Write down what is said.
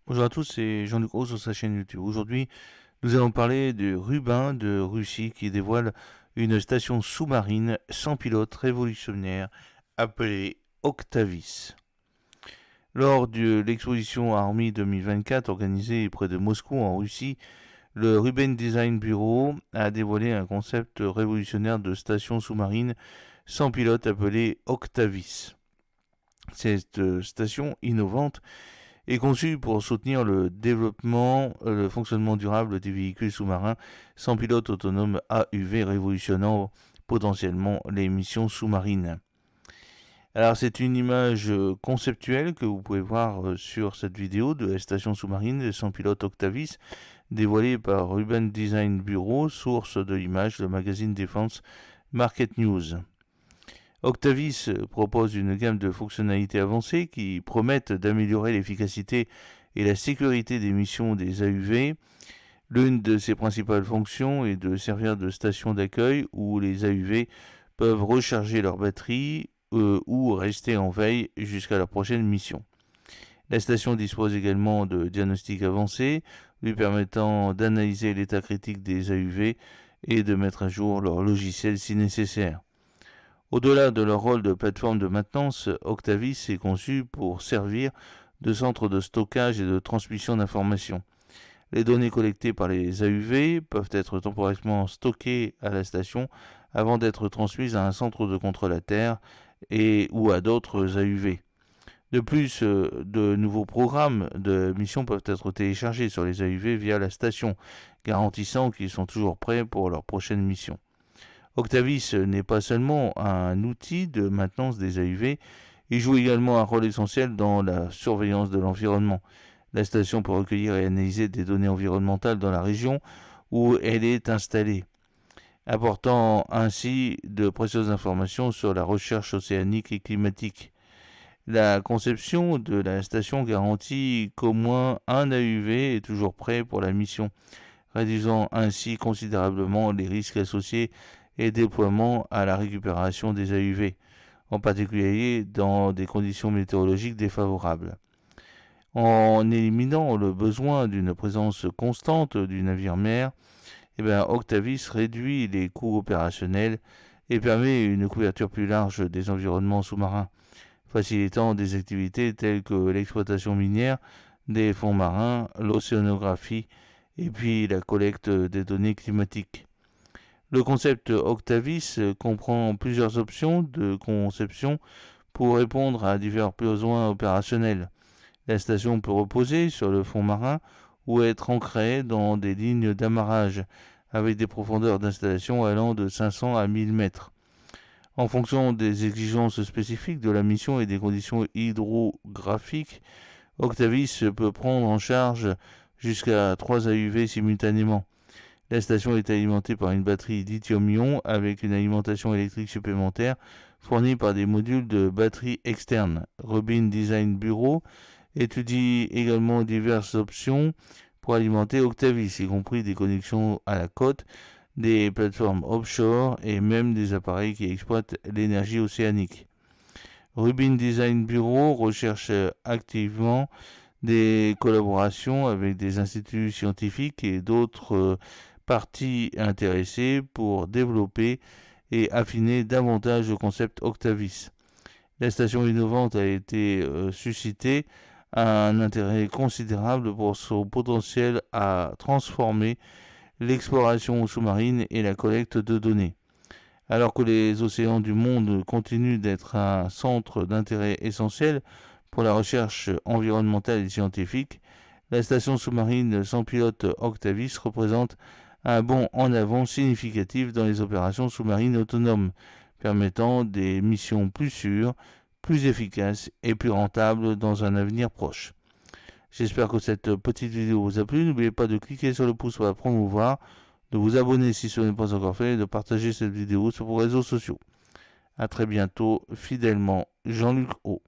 Bonjour à tous, c'est Jean-Luc Rose sur sa chaîne YouTube. Aujourd'hui, nous allons parler de Rubin de Russie qui dévoile une station sous-marine sans pilote révolutionnaire appelée Octavis. Lors de l'exposition Army 2024 organisée près de Moscou en Russie, le Rubin Design Bureau a dévoilé un concept révolutionnaire de station sous-marine sans pilote appelée Octavis. Cette station innovante est conçu pour soutenir le développement, le fonctionnement durable des véhicules sous-marins sans pilote autonome AUV révolutionnant potentiellement les missions sous-marines. Alors c'est une image conceptuelle que vous pouvez voir sur cette vidéo de la station sous-marine sans pilote Octavis dévoilée par Rubin Design Bureau, source de l'image, le magazine Défense Market News. Octavis propose une gamme de fonctionnalités avancées qui promettent d'améliorer l'efficacité et la sécurité des missions des AUV. L'une de ses principales fonctions est de servir de station d'accueil où les AUV peuvent recharger leur batterie ou rester en veille jusqu'à leur prochaine mission. La station dispose également de diagnostics avancés lui permettant d'analyser l'état critique des AUV et de mettre à jour leur logiciel si nécessaire. Au-delà de leur rôle de plateforme de maintenance, Octavis est conçu pour servir de centre de stockage et de transmission d'informations. Les données collectées par les AUV peuvent être temporairement stockées à la station avant d'être transmises à un centre de contrôle à terre ou à d'autres AUV. De plus, de nouveaux programmes de mission peuvent être téléchargés sur les AUV via la station, garantissant qu'ils sont toujours prêts pour leur prochaine mission. Octavis n'est pas seulement un outil de maintenance des AUV, il joue également un rôle essentiel dans la surveillance de l'environnement. La station peut recueillir et analyser des données environnementales dans la région où elle est installée, apportant ainsi de précieuses informations sur la recherche océanique et climatique. La conception de la station garantit qu'au moins un AUV est toujours prêt pour la mission, réduisant ainsi considérablement les risques associés et déploiement à la récupération des AUV, en particulier dans des conditions météorologiques défavorables. En éliminant le besoin d'une présence constante du navire-mère, Octavis réduit les coûts opérationnels et permet une couverture plus large des environnements sous-marins, facilitant des activités telles que l'exploitation minière des fonds marins, l'océanographie et puis la collecte des données climatiques. Le concept Octavis comprend plusieurs options de conception pour répondre à divers besoins opérationnels. La station peut reposer sur le fond marin ou être ancrée dans des lignes d'amarrage avec des profondeurs d'installation allant de 500 à 1000 mètres. En fonction des exigences spécifiques de la mission et des conditions hydrographiques, Octavis peut prendre en charge jusqu'à 3 AUV simultanément. La station est alimentée par une batterie lithium-ion avec une alimentation électrique supplémentaire fournie par des modules de batterie externes. Rubin Design Bureau étudie également diverses options pour alimenter Octavis, y compris des connexions à la côte, des plateformes offshore et même des appareils qui exploitent l'énergie océanique. Rubin Design Bureau recherche activement des collaborations avec des instituts scientifiques et d'autres parties intéressées pour développer et affiner davantage le concept Octavis. La station innovante a été suscitée un intérêt considérable pour son potentiel à transformer l'exploration sous-marine et la collecte de données. Alors que les océans du monde continuent d'être un centre d'intérêt essentiel pour la recherche environnementale et scientifique, la station sous-marine sans pilote Octavis représente un bond en avant significatif dans les opérations sous-marines autonomes, permettant des missions plus sûres, plus efficaces et plus rentables dans un avenir proche. J'espère que cette petite vidéo vous a plu. N'oubliez pas de cliquer sur le pouce pour la promouvoir, de vous abonner si ce n'est pas encore fait et de partager cette vidéo sur vos réseaux sociaux. A très bientôt, fidèlement, Jean-Luc O.